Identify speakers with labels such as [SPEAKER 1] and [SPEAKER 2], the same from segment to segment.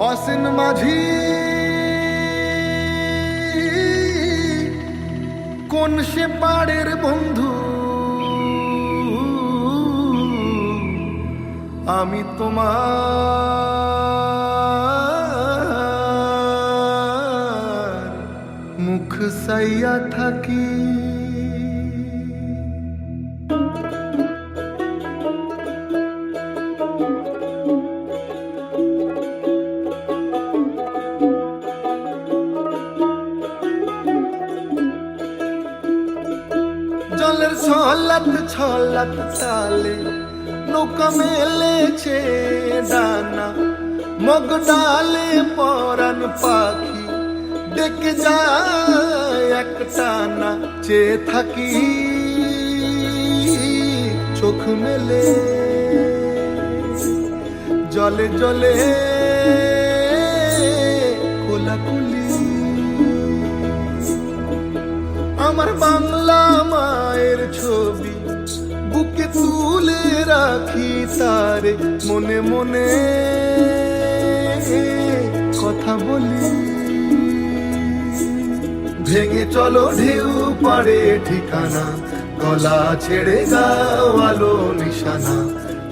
[SPEAKER 1] অসীন মাঝি কোন সে পাড়ের বন্ধু, আমি তোমার মুখ সাইয়া থাকি। জলের ছলাত ছলাত তালে নৌকা মেলেছে দানা, মগ ডালে পরাণ পাখি ডেকে যায় এক টানা। চেয়ে থাকি চোখ মেলে, জলে জলে কোলাকুলি। আমার বাংলা মায়ের ছবি বুকে তুলে রাখি তারে, মনে মনে কথা বলি। ভেঙে চলো ঢেউ পাড়ে ঠিকানা, গলা ছেড়ে গাও আলো নিশানা।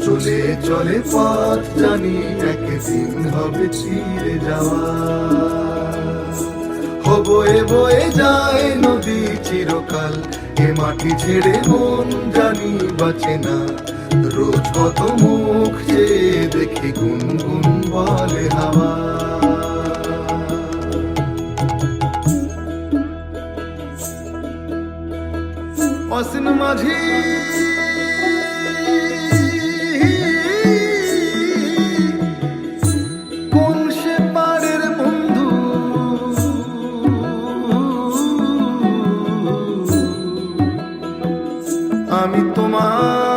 [SPEAKER 1] চলে চলে পথ জানি একদিন হবে চিরে যাওয়া। বয়ে বয়ে যায় নদী চিরকাল, এ মাটি ছেড়ে মন জানি বাঁচে না। রোজ কত মুখ যে দেখি গুনগুন বলে হাওয়া। অসীন মাঝি কোন সে পাড়ের বন্ধু, আমি তোমার